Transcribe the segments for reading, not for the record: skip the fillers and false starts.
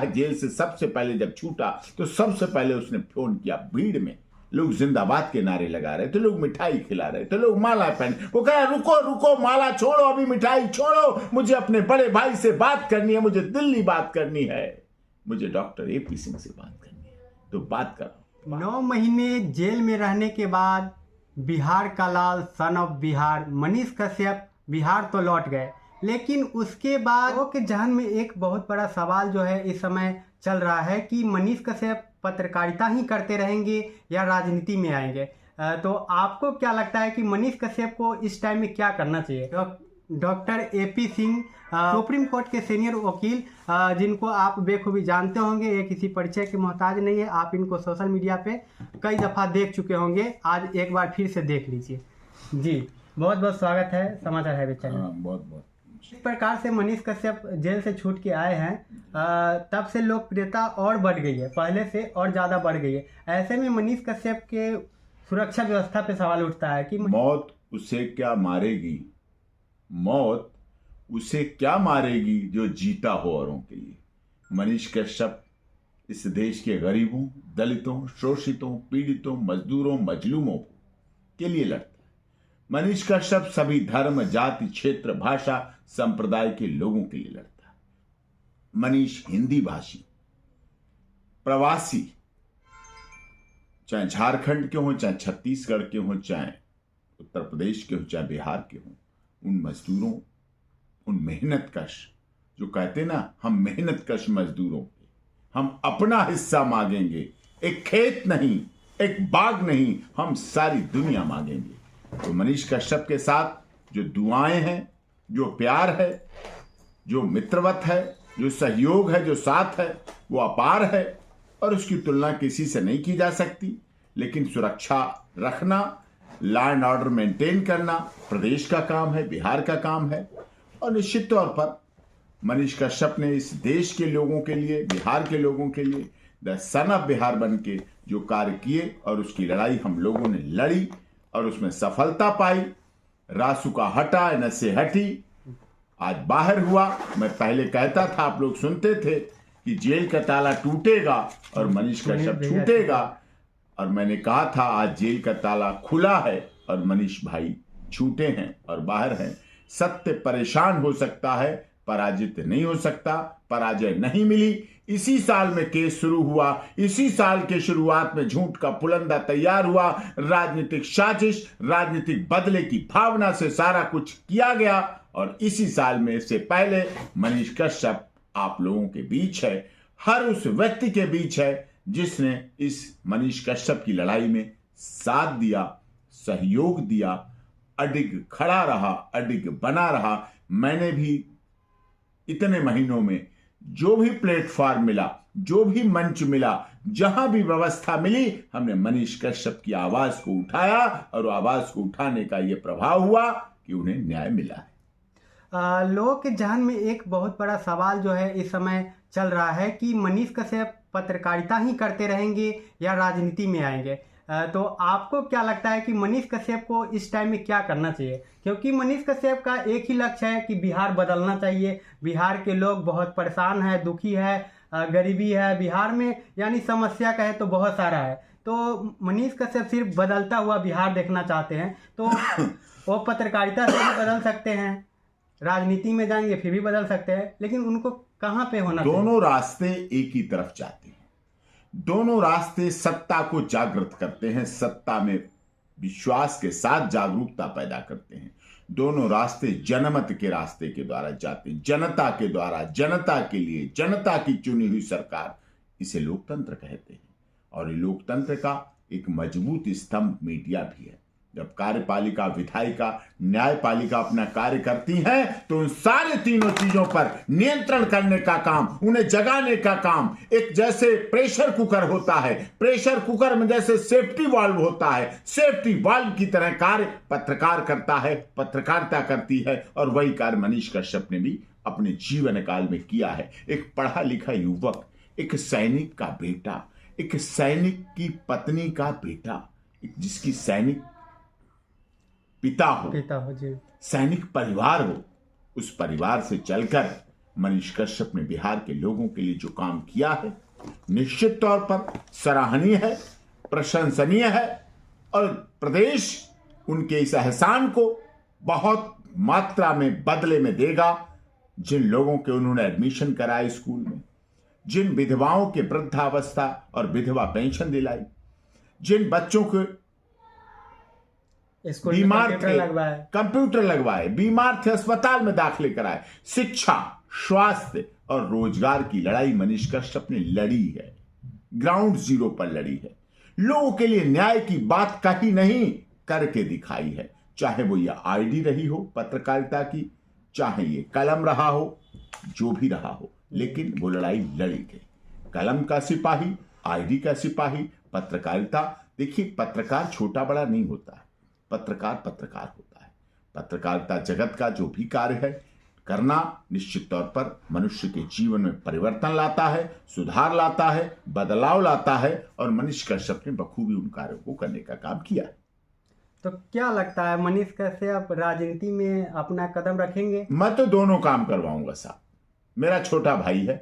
Jail से सबसे पहले जब छूटा तो सबसे पहले उसने फोन किया भीड़ में। लोग जिंदाबाद के नारे लगा रहे थे, लोग मिठाई खिला रहे थे, लोग माला पहने। वो कह रुको रुको, माला छोड़ो, अभी मिठाई छोड़ो, मुझे अपने बड़े भाई से बात करनी है, मुझे दिल्ली बात करनी है, मुझे डॉक्टर AP सिंह से बात करनी है। तो बात करो। 9 महीने जेल में रहने के बाद बिहार का लाल, सन ऑफ बिहार, मनीष कश्यप बिहार तो लौट गए, लेकिन उसके बाद लोगों के जहन में एक बहुत बड़ा सवाल जो है इस समय चल रहा है कि मनीष कश्यप पत्रकारिता ही करते रहेंगे या राजनीति में आएंगे। तो आपको क्या लगता है कि मनीष कश्यप को इस टाइम में क्या करना चाहिए? Doctor AP Singh supreme court के सीनियर वकील, जिनको आप बेखूबी जानते होंगे, ये किसी परिचय के मोहताज नहीं है। आप इनको सोशल मीडिया पे कई दफ़ा देख चुके होंगे, आज एक बार फिर से देख लीजिए। जी, बहुत बहुत स्वागत है समाचार हैबिट चैनल। बहुत बहुत। इस प्रकार से मनीष कश्यप जेल से छूट के आए हैं, तब से लोकप्रियता और बढ़ गई है, पहले से और ज़्यादा बढ़ गई है। ऐसे में मनीष कश्यप के सुरक्षा व्यवस्था पे सवाल उठता है कि मौत उसे क्या मारेगी, मौत उसे क्या मारेगी जो जीता हो औरों के लिए। मनीष कश्यप इस देश के गरीबों, दलितों, शोषितों, पीड़ितों, मजदूरों, मजलूमों के लिए लड़ता है। मनीष कश्यप सभी धर्म, जाति, क्षेत्र, भाषा, संप्रदाय के लोगों के लिए लड़ता है। मनीष हिंदी भाषी, प्रवासी, चाहे झारखंड के हों, चाहे छत्तीसगढ़ के हों, चाहे उत्तर प्रदेश के हों, चाहे बिहार के हों, उन मजदूरों, उन मेहनतकश, जो कहते ना हम मेहनतकश मजदूरों के हम अपना हिस्सा मांगेंगे, एक खेत नहीं, एक बाग नहीं, हम सारी दुनिया मांगेंगे। तो मनीष कश्यप के साथ जो दुआएं हैं, जो प्यार है, जो मित्रवत है, जो सहयोग है, जो साथ है, वो अपार है और उसकी तुलना किसी से नहीं की जा सकती। लेकिन सुरक्षा रखना, लॉ एंड ऑर्डर मेंटेन करना प्रदेश का काम है, बिहार का काम है। और निश्चित तौर पर मनीष कश्यप ने इस देश के लोगों के लिए, बिहार के लोगों के लिए द सन ऑफ बिहार बन के जो कार्य किए और उसकी लड़ाई हम लोगों ने लड़ी और उसमें सफलता पाई। रासुका हटा, नशे हटी, आज बाहर हुआ। मैं पहले कहता था, आप लोग सुनते थे कि जेल का ताला टूटेगा और मनीष कश्यप छूटेगा, और मैंने कहा था आज जेल का ताला खुला है और मनीष भाई छूटे हैं और बाहर हैं। सत्य परेशान हो सकता है, पराजित नहीं हो सकता, पराजय नहीं मिली। इसी साल में केस शुरू हुआ, इसी साल के शुरुआत में झूठ का पुलंदा तैयार हुआ, राजनीतिक साजिश, राजनीतिक बदले की भावना से सारा कुछ किया गया और इसी साल में से पहले मनीष कश्यप आप लोगों के बीच है, हर उस व्यक्ति के बीच है जिसने इस मनीष कश्यप की लड़ाई में साथ दिया, सहयोग दिया, अडिग खड़ा रहा, अडिग बना रहा। मैंने भी इतने महीनों में जो भी प्लेटफॉर्म मिला, जो भी मंच मिला, जहां भी व्यवस्था मिली, हमने मनीष कश्यप की आवाज को उठाया और आवाज को उठाने का यह प्रभाव हुआ कि उन्हें न्याय मिला है। लोगों के जहन में एक बहुत बड़ा सवाल जो है इस समय चल रहा है कि मनीष कश्यप पत्रकारिता ही करते रहेंगे या राजनीति में आएंगे। तो आपको क्या लगता है कि मनीष कश्यप को इस टाइम में क्या करना चाहिए? क्योंकि मनीष कश्यप का एक ही लक्ष्य है कि बिहार बदलना चाहिए। बिहार के लोग बहुत परेशान हैं, दुखी है, गरीबी है बिहार में, यानी समस्या का है तो बहुत सारा है। तो मनीष कश्यप सिर्फ बदलता हुआ बिहार देखना चाहते हैं, तो वो पत्रकारिता से भी बदल सकते हैं, राजनीति में जाएंगे फिर भी बदल सकते हैं, लेकिन उनको कहाँ पे होना चाहिए? दोनों रास्ते एक ही तरफ जाते हैं। दोनों रास्ते सत्ता को जागृत करते हैं, सत्ता में विश्वास के साथ जागरूकता पैदा करते हैं। दोनों रास्ते जनमत के रास्ते के द्वारा जाते हैं, जनता के द्वारा, जनता के लिए, जनता की चुनी हुई सरकार। इसे लोकतंत्र कहते हैं और ये लोकतंत्र का एक मजबूत स्तंभ मीडिया भी है। जब कार्यपालिका, विधायिका, न्यायपालिका अपना कार्य करती हैं तो उन सारे तीनों चीजों पर नियंत्रण करने का काम, उन्हें जगाने का काम, एक जैसे प्रेशर कुकर होता है, प्रेशर कुकर में जैसे सेफ्टी वाल्व होता है, सेफ्टी वाल्व की तरह कार्य पत्रकार करता है, पत्रकारिता करती है। और वही कार्य मनीष कश्यप ने भी अपने जीवन काल में किया है। एक पढ़ा लिखा युवक, एक सैनिक का बेटा, एक सैनिक की पत्नी का बेटा, जिसकी सैनिक पिता हो जी, सैनिक परिवार हो, उस परिवार से चलकर मनीष कश्यप ने बिहार के लोगों के लिए जो काम किया है निश्चित तौर पर सराहनीय है, प्रशंसनीय है और प्रदेश उनके इस एहसान को बहुत मात्रा में बदले में देगा। जिन लोगों के उन्होंने एडमिशन कराए स्कूल में, जिन विधवाओं के वृद्धावस्था और विधवा पेंशन दिलाई, जिन बच्चों को बीमार थे कंप्यूटर लगवाए, बीमार थे अस्पताल में दाखिले कराए, शिक्षा, स्वास्थ्य और रोजगार की लड़ाई मनीष कश्यप ने लड़ी है, ग्राउंड जीरो पर लड़ी है। लोगों के लिए न्याय की बात कही नहीं, करके दिखाई है। चाहे वो ये आईडी रही हो पत्रकारिता की, चाहे ये कलम रहा हो, जो भी रहा हो, लेकिन वो लड़ाई लड़ी गई। कलम का सिपाही, आईडी का सिपाही, पत्रकारिता। देखिए, पत्रकार छोटा बड़ा नहीं होता है, पत्रकार पत्रकार होता है। पत्रकारिता जगत का जो भी कार्य है करना निश्चित तौर पर मनुष्य के जीवन में परिवर्तन लाता है, सुधार लाता है, बदलाव लाता है और मनीष कश्यप ने बखूबी उन कार्यों को करने का काम किया है। तो क्या लगता है मनीष कश्यप राजनीति में अपना कदम रखेंगे? मैं तो दोनों काम करवाऊंगा साहब। मेरा छोटा भाई है,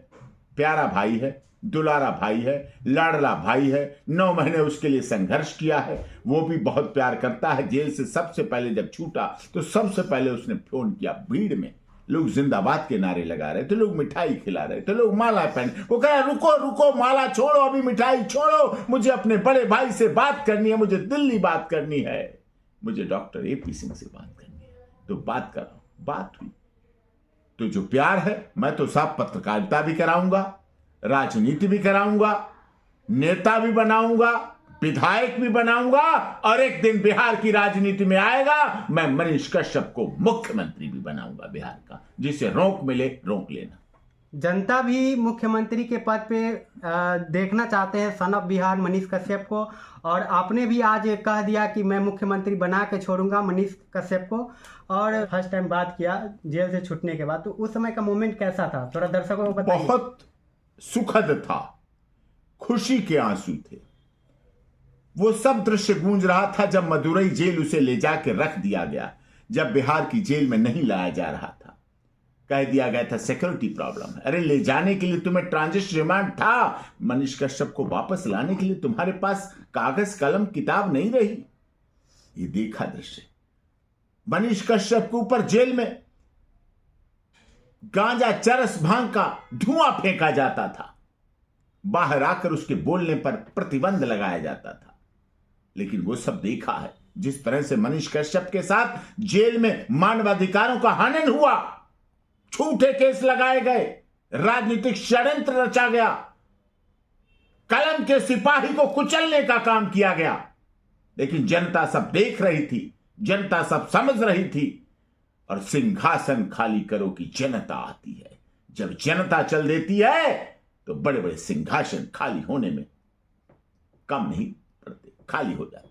प्यारा भाई है, दुलारा भाई है, लाडला भाई है। 9 महीने उसके लिए संघर्ष किया है, वो भी बहुत प्यार करता है। जेल से सबसे पहले जब छूटा तो सबसे पहले उसने फोन किया। भीड़ में लोग जिंदाबाद के नारे लगा रहे थे, लोग मिठाई खिला रहे थे, लोग माला पहने, वो कह रुको रुको, माला छोड़ो, अभी मिठाई छोड़ो, मुझे अपने बड़े भाई से बात करनी है, मुझे दिल्ली बात करनी है, मुझे डॉक्टर AP सिंह से बात करनी है। तो बात कराओ, बात हुई। तो जो प्यार है, मैं तो साहब पत्रकारिता भी कराऊंगा, राजनीति भी कराऊंगा, नेता भी बनाऊंगा, विधायक भी बनाऊंगा और एक दिन बिहार की राजनीति में आएगा, मैं मनीष कश्यप को मुख्यमंत्री भी बनाऊंगा बिहार का। जिसे रोक मिले रोक लेना। जनता भी मुख्यमंत्री के पद पे देखना चाहते हैं सन ऑफ बिहार मनीष कश्यप को, और आपने भी आज कह दिया कि मैं मुख्यमंत्री बना के छोड़ूंगा मनीष कश्यप को। और फर्स्ट टाइम बात किया जेल से छूटने के बाद, तो उस समय का मोमेंट कैसा था, थोड़ा दर्शकों को बताइए। बहुत सुखद था, खुशी के आंसू थे। वो सब दृश्य गूंज रहा था जब मदुरई जेल उसे ले जाके रख दिया गया, जब बिहार की जेल में नहीं लाया जा रहा था। कह दिया गया था सिक्योरिटी प्रॉब्लम है। अरे ले जाने के लिए तुम्हें ट्रांजिट रिमांड था, मनीष कश्यप को वापस लाने के लिए तुम्हारे पास कागज कलम किताब नहीं रही। ये देखा दृश्य, मनीष कश्यप के ऊपर जेल में गांजा, चरस, भांग का धुआं फेंका जाता था, बाहर आकर उसके बोलने पर प्रतिबंध लगाया जाता था। लेकिन वो सब देखा है, जिस तरह से मनीष कश्यप के साथ जेल में मानवाधिकारों का हनन हुआ, झूठे केस लगाए गए, राजनीतिक षड्यंत्र रचा गया, कलम के सिपाही को कुचलने का काम किया गया। लेकिन जनता सब देख रही थी, जनता सब समझ रही थी। और सिंहासन खाली करो कि जनता आती है। जब जनता चल देती है तो बड़े बड़े सिंहासन खाली होने में कम नहीं पड़ते, खाली हो जाते।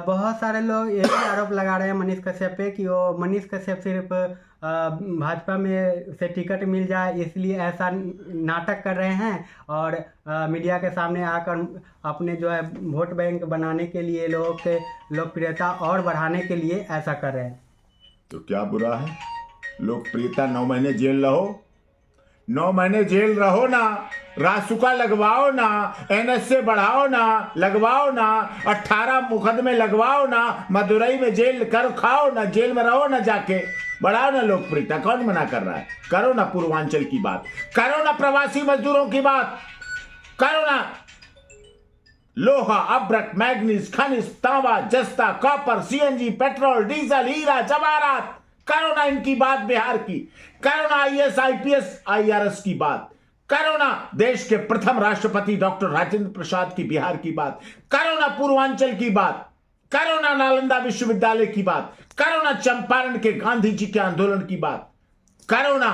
बहुत सारे लोग ये भी आरोप लगा रहे हैं मनीष कश्यप पे कि वो मनीष कश्यप सिर्फ भाजपा में से टिकट मिल जाए इसलिए ऐसा नाटक कर रहे हैं, और मीडिया के सामने आकर अपने जो है वोट बैंक बनाने के लिए, लोगों के लोकप्रियता और बढ़ाने के लिए ऐसा कर रहे हैं। तो क्या बुरा है? लोकप्रियता 9 महीने जेल रहो, 9 महीने जेल रहो ना, रासुका लगवाओ ना, NSA बढ़ाओ ना, लगवाओ ना, 18 मुकदमे लगवाओ ना, मदुरई में जेल कर खाओ ना, जेल में रहो ना, जाके बढ़ाओ ना लोकप्रियता। कौन मना कर रहा है? करो ना पूर्वांचल की बात, करो ना प्रवासी मजदूरों की बात, करो ना लोहा, अब्रक, मैग्नीज, खनिज, तांबा, जस्ता, कॉपर, CNG, पेट्रोल, डीजल, हीरा, जवाहरात, करो ना इनकी बात बिहार की, करो ना IAS, IPS, IRS की बात, करो ना देश के प्रथम राष्ट्रपति डॉक्टर राजेंद्र प्रसाद की बिहार की बात, करो ना पूर्वांचल की बात, करो ना नालंदा विश्वविद्यालय की बात, करो ना चंपारण के गांधी जी के आंदोलन की बात, करो ना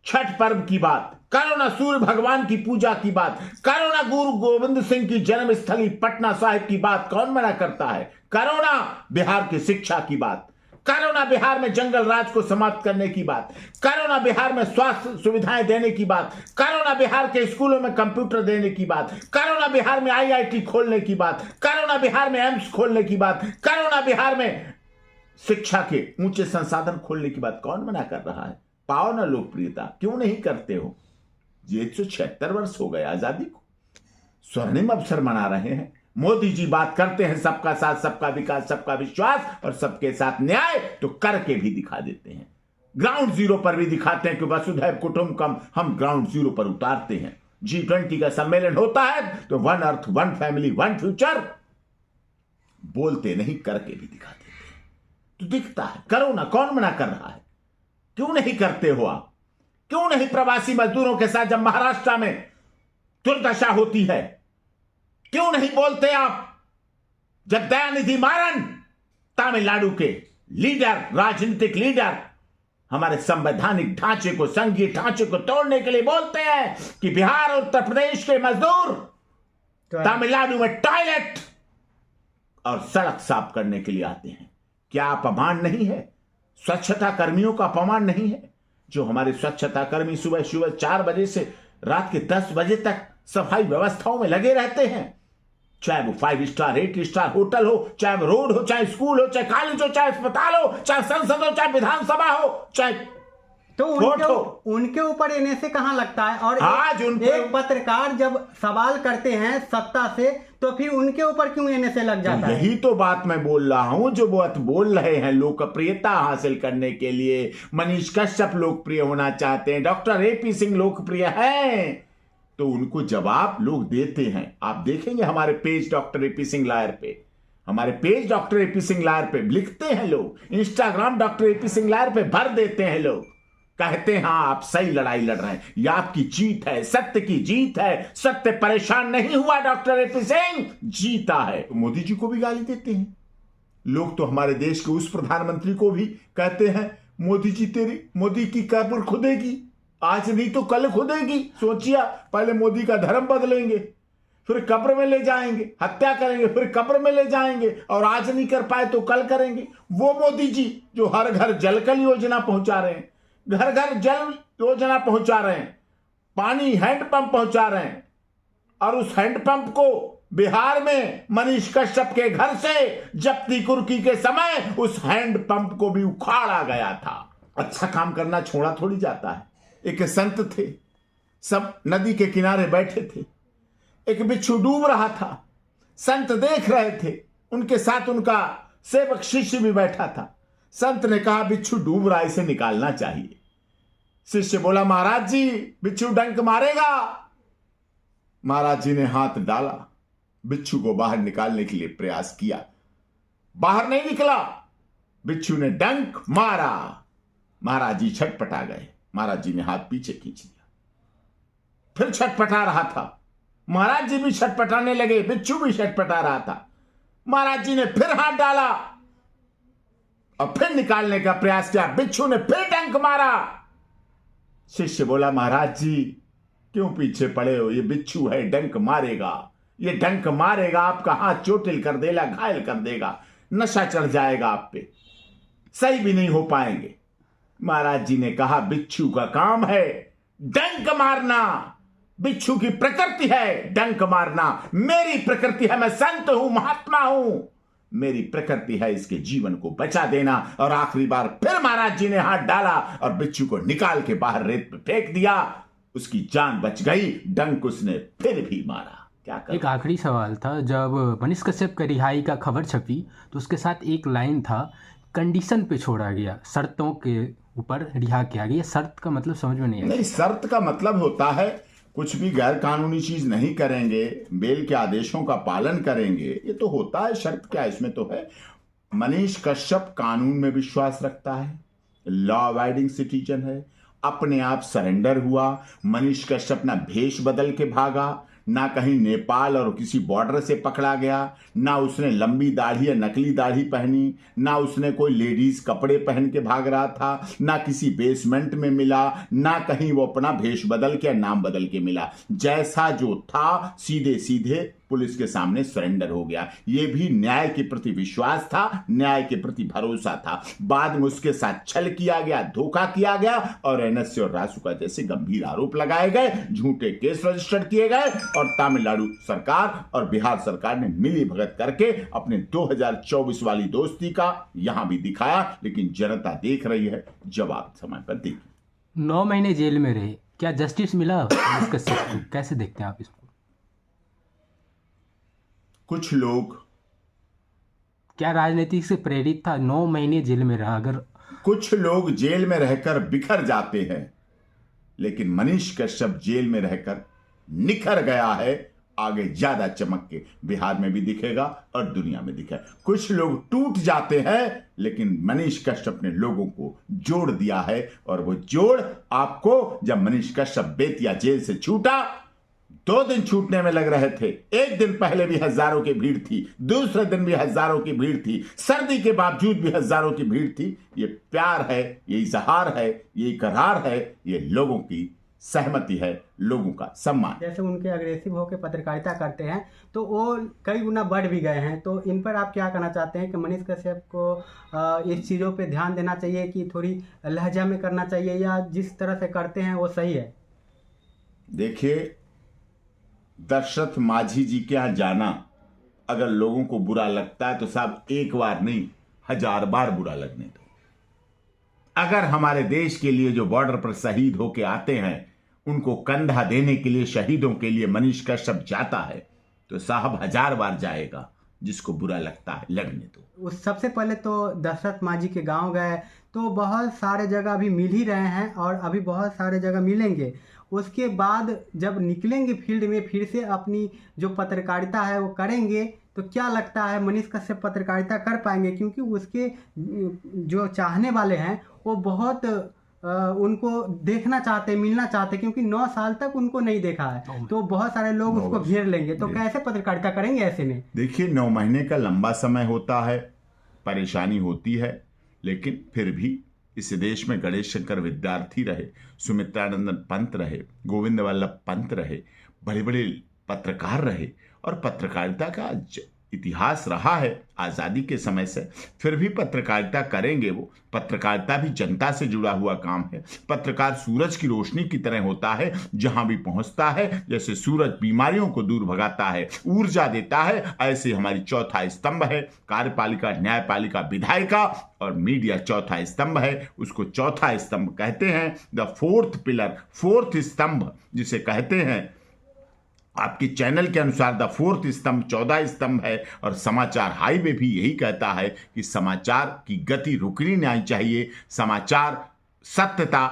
छठ पर्व की बात, करो ना सूर्य भगवान की पूजा की बात, करो ना गुरु गोविंद सिंह की जन्मस्थली पटना साहिब की बात। कौन मना करता है? करो ना बिहार की शिक्षा की बात, करो ना बिहार में जंगल राज को समाप्त करने की बात, करो ना बिहार में स्वास्थ्य सुविधाएं देने की बात, करो ना बिहार के स्कूलों में कंप्यूटर देने की बात, करो ना बिहार में IIT खोलने की बात, करो ना बिहार में एम्स खोलने की बात, करो ना बिहार में शिक्षा के ऊंचे संसाधन खोलने की बात। कौन मना कर रहा है? पाओ ना लोकप्रियता, क्यों नहीं करते हो? ये 176 वर्ष हो गए आजादी को, स्वर्णिम अवसर मना रहे हैं। मोदी जी बात करते हैं सबका साथ, सबका विकास, सबका विश्वास और सबके साथ न्याय, तो करके भी दिखा देते हैं। ग्राउंड जीरो पर भी दिखाते हैं कि वसुधैव कुटुंबकम हम ग्राउंड जीरो पर उतारते हैं। G20 का सम्मेलन होता है तो one earth, one family, one future बोलते नहीं, करके भी दिखा देते हैं। तो दिखता है, करो ना, कौन मना कर रहा है? क्यों नहीं करते हो आप? क्यों नहीं प्रवासी मजदूरों के साथ जब महाराष्ट्र में दुर्दशा होती है, क्यों नहीं बोलते आप? जब दयानिधि मारन तमिलनाडु के लीडर, राजनीतिक लीडर, हमारे संवैधानिक ढांचे को, संघीय ढांचे को तोड़ने के लिए बोलते हैं कि बिहार और उत्तर प्रदेश के मजदूर तमिलनाडु में टॉयलेट और सड़क साफ करने के लिए आते हैं, क्या अपमान नहीं है? स्वच्छता कर्मियों का अपमान नहीं है? जो हमारे स्वच्छता कर्मी सुबह 4 बजे से रात के 10 बजे तक सफाई व्यवस्थाओं में लगे रहते हैं, चाहे वो 5 स्टार 8 स्टार होटल हो, चाहे वो रोड हो, चाहे स्कूल हो, चाहे कॉलेज हो, चाहे अस्पताल हो, चाहे संसद हो, चाहे विधानसभा हो, चाहे तो उनके ऊपर एनएसए कहां लगता है? और आज एक पत्रकार जब सवाल करते हैं सत्ता से, तो फिर उनके ऊपर क्यों एनएसए लग जाता है? यही तो बात मैं बोल रहा हूं, जो बात बोल रहे हैं लोकप्रियता हासिल करने के लिए। मनीष कश्यप लोकप्रिय होना चाहते हैं, डॉक्टर एपी सिंह लोकप्रिय हैं, तो उनको जवाब लोग देते हैं। आप देखेंगे हमारे page doctor AP Singh lawyer पे, हमारे page doctor AP Singh lawyer पे लिखते हैं लोग, Instagram doctor AP Singh lawyer पे भर देते हैं लोग, कहते हैं हाँ आप सही लड़ाई लड़ रहे हैं, यह आपकी जीत है, सत्य की जीत है, सत्य परेशान नहीं हुआ, डॉक्टर एपी सिंह जीता है। तो मोदी जी को भी गाली देते हैं लोग, तो हमारे देश के उस प्रधानमंत्री को भी कहते हैं मोदी जी तेरी, मोदी की कब्र खुदेगी, आज नहीं तो कल खुदेगी। सोचिए, पहले मोदी का धर्म बदलेंगे, फिर कब्र में ले जाएंगे, हत्या करेंगे, फिर कब्र में ले जाएंगे, और आज नहीं कर पाए तो कल करेंगे। वो मोदी जी जो हर घर जल कल योजना पहुंचा रहे हैं, घर घर जल योजना पहुंचा रहे हैं, पानी हैंडपंप पहुंचा रहे हैं, और उस हैंडपंप को बिहार में मनीष कश्यप के घर से जप्ती कुर्की के समय उस हैंडपंप को भी उखाड़ा गया था। अच्छा काम करना छोड़ा थोड़ी जाता है। एक संत थे, सब नदी के किनारे बैठे थे, एक बिच्छू डूब रहा था, संत देख रहे थे, उनके साथ उनका सेवक शिष्य भी बैठा था। संत ने कहा बिच्छू डूब रहा है, इसे निकालना चाहिए। शिष्य बोला महाराज जी बिच्छू डंक मारेगा। महाराज जी ने हाथ डाला, बिच्छू को बाहर निकालने के लिए प्रयास किया, बाहर नहीं निकला, बिच्छू ने डंक मारा। महाराज जी छटपटा गए, महाराज जी ने हाथ पीछे खींच लिया, फिर छटपटा रहा था, महाराज जी भी छटपटाने लगे, बिच्छू भी छटपटा रहा था। महाराज जी ने फिर हाथ डाला और फिर निकालने का प्रयास किया, बिच्छू ने फिर डंक मारा। शिष्य बोला महाराज जी क्यों पीछे पड़े हो, ये बिच्छू है, डंक मारेगा, ये डंक मारेगा, आपका हाथ चोटिल कर देगा, घायल कर देगा, नशा चढ़ जाएगा आप पे, सही भी नहीं हो पाएंगे। महाराज जी ने कहा बिच्छू का काम है डंक मारना, बिच्छू की प्रकृति है डंक मारना, मेरी प्रकृति है, मैं संत हूं, महात्मा हूं, मेरी प्रकृति है इसके जीवन को बचा देना। और आखिरी बार फिर महाराज जी ने हाथ डाला और बिच्छू को निकाल के बाहर रेत पे फेंक दिया, उसकी जान बच गई, डंक उसने फिर भी मारा। क्या कर? एक आखिरी सवाल था, जब मनीष कश्यप की रिहाई का खबर छपी तो उसके साथ एक लाइन था, कंडीशन पे छोड़ा गया, शर्तों के ऊपर रिहा किया गया। शर्त का मतलब समझ में नहीं आया। नहीं, शर्त का मतलब होता है कुछ भी गैर कानूनी चीज नहीं करेंगे, बेल के आदेशों का पालन करेंगे, ये तो होता है। शर्त क्या इसमें तो है। मनीष कश्यप कानून में विश्वास रखता है, लॉ अबाइडिंग सिटीजन है, अपने आप सरेंडर हुआ। मनीष कश्यप ना भेष बदल के भागा, ना कहीं नेपाल और किसी बॉर्डर से पकड़ा गया, ना उसने लंबी दाढ़ी या नकली दाढ़ी पहनी, ना उसने कोई लेडीज कपड़े पहन के भाग रहा था, ना किसी बेसमेंट में मिला, ना कहीं वो अपना भेष बदल के नाम बदल के मिला। जैसा जो था सीधे सीधे पुलिस के सामने सरेंडर हो गया। ये भी न्याय के प्रति विश्वास था, न्याय के प्रति भरोसा था। बाद में उसके साथ छल किया गया, धोखा किया गया और एनएसए और रासुका जैसे गंभीर आरोप लगाए गए, झूठे केस रजिस्टर किए गए, और तमिलनाडु सरकार और बिहार सरकार ने मिली भगत करके अपने 2024 वाली दोस्ती का यहां भी दिखाया। लेकिन जनता देख रही है, जवाब समय पर देगी। 9 महीने जेल में रहे, क्या जस्टिस मिला मनीष कश्यप को? कैसे देखते हैं आप इसको? कुछ लोग, क्या राजनीति से प्रेरित था? 9 महीने जेल में रहा। अगर कुछ लोग जेल में रहकर बिखर जाते हैं, लेकिन मनीष कश्यप जेल में रहकर निखर गया है। आगे ज्यादा चमक के बिहार में भी दिखेगा और दुनिया में दिखेगा। कुछ लोग टूट जाते हैं, लेकिन मनीष कश्यप ने लोगों को जोड़ दिया है। और वो जोड़ आपको, जब मनीष कश्यप बेतिया जेल से छूटा, 2 दिन छूटने में लग रहे थे। एक दिन पहले भी हजारों की भीड़ थी, दूसरे दिन भी हजारों की भीड़ थी, सर्दी के बावजूद भी हजारों की भीड़ थी। ये प्यार है, ये इजहार है, ये इकरार है, ये लोगों की सहमति है, लोगों का सम्मान। जैसे उनके अग्रेसिव होकर पत्रकारिता करते हैं तो वो कई गुना बढ़ भी गए हैं। तो इन पर आप क्या कहना चाहते हैं कि मनीष कश्यप को इस चीज़ों पे ध्यान देना चाहिए कि थोड़ी लहजा में करना चाहिए, या जिस तरह से करते हैं वो सही है? देखिए, दशरथ माझी जी के यहाँ जाना अगर लोगों को बुरा लगता है तो साहब एक बार नहीं 1000 बार बुरा लगने दो। अगर हमारे देश के लिए जो बॉर्डर पर शहीद होके आते हैं, उनको कंधा देने के लिए, शहीदों के लिए मनीष कश्यप जाता है, तो साहब 1000 बार जाएगा। जिसको बुरा लगता है लगने दो। उस सबसे पहले तो दशरथ माझी के गांव गए, तो बहुत सारे जगह अभी मिल ही रहे हैं और अभी बहुत सारे जगह मिलेंगे। उसके बाद जब निकलेंगे फील्ड में, फिर से अपनी जो पत्रकारिता है वो करेंगे, तो क्या लगता है मनीष कश्यप पत्रकारिता कर पाएंगे? क्योंकि उसके जो चाहने वाले हैं वो बहुत उनको देखना चाहते, मिलना चाहते, क्योंकि 9 साल तक उनको नहीं देखा है, तो बहुत सारे लोग उसको घेर लेंगे। तो कैसे पत्रकारिता करेंगे ऐसे में? देखिए, 9 महीने का लंबा समय होता है, परेशानी होती है, लेकिन फिर भी इस देश में गणेश शंकर विद्यार्थी रहे, सुमित्रानंदन पंत रहे, गोविंद वल्लभ पंत रहे, बड़े बड़े पत्रकार रहे, और पत्रकारिता का इतिहास रहा है आज़ादी के समय से। फिर भी पत्रकारिता करेंगे वो। पत्रकारिता भी जनता से जुड़ा हुआ काम है। पत्रकार सूरज की रोशनी की तरह होता है, जहां भी पहुंचता है, जैसे सूरज बीमारियों को दूर भगाता है, ऊर्जा देता है, ऐसे हमारी चौथा स्तंभ है। कार्यपालिका, न्यायपालिका, विधायिका और मीडिया चौथा स्तंभ है। उसको चौथा स्तंभ कहते हैं, द 4th पिलर, 4th स्तंभ जिसे कहते हैं। आपके चैनल के अनुसार द 4th स्तंभ 14 स्तंभ है। और समाचार हाईवे भी यही कहता है कि समाचार की गति रुकनी नहीं चाहिए, समाचार सत्यता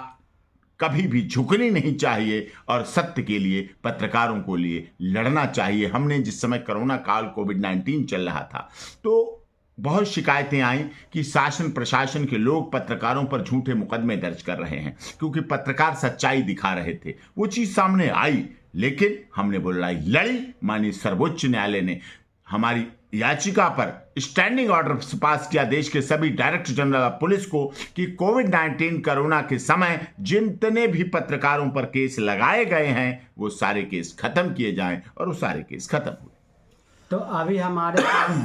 कभी भी झुकनी नहीं चाहिए, और सत्य के लिए पत्रकारों को लिए लड़ना चाहिए। हमने जिस समय कोरोना काल कोविड-19 चल रहा था, तो बहुत शिकायतें आई कि शासन प्रशासन के लोग पत्रकारों पर झूठे मुकदमे दर्ज कर रहे हैं, क्योंकि पत्रकार सच्चाई दिखा रहे थे। वो चीज सामने आई, लेकिन हमने वो लड़ाई लड़ी। माननीय सर्वोच्च न्यायालय ने हमारी याचिका पर स्टैंडिंग ऑर्डर पास किया देश के सभी डायरेक्टर जनरल ऑफ पुलिस को कि कोविड-19 कोरोना के समय जितने भी पत्रकारों पर केस लगाए गए हैं, वो सारे केस खत्म किए जाएं, और वो सारे केस खत्म हुए। तो अभी हमारे पास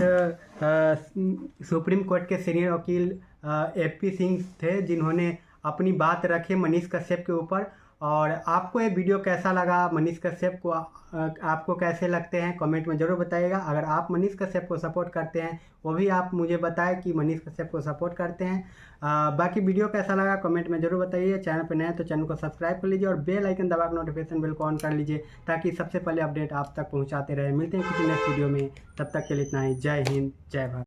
सुप्रीम कोर्ट के सीनियर वकील FP सिंह थे, जिन्होंने अपनी बात रखी मनीष कश्यप के ऊपर। और आपको ये वीडियो कैसा लगा, मनीष कश्यप को आपको कैसे लगते हैं, कमेंट में ज़रूर बताइएगा। अगर आप मनीष कश्यप को सपोर्ट करते हैं, वो भी आप मुझे बताएं कि मनीष कश्यप को सपोर्ट करते हैं। बाकी वीडियो कैसा लगा कमेंट में ज़रूर बताइए। चैनल पर नए हैं तो चैनल को सब्सक्राइब कर लीजिए और बेल आइकन दबा के नोटिफिकेशन बेल को ऑन कर लीजिए, ताकि सबसे पहले अपडेट आप तक पहुँचाते रहे। मिलते हैं किसी नेक्स्ट वीडियो में, तब तक के लिए इतना ही। जय हिंद, जय भारत।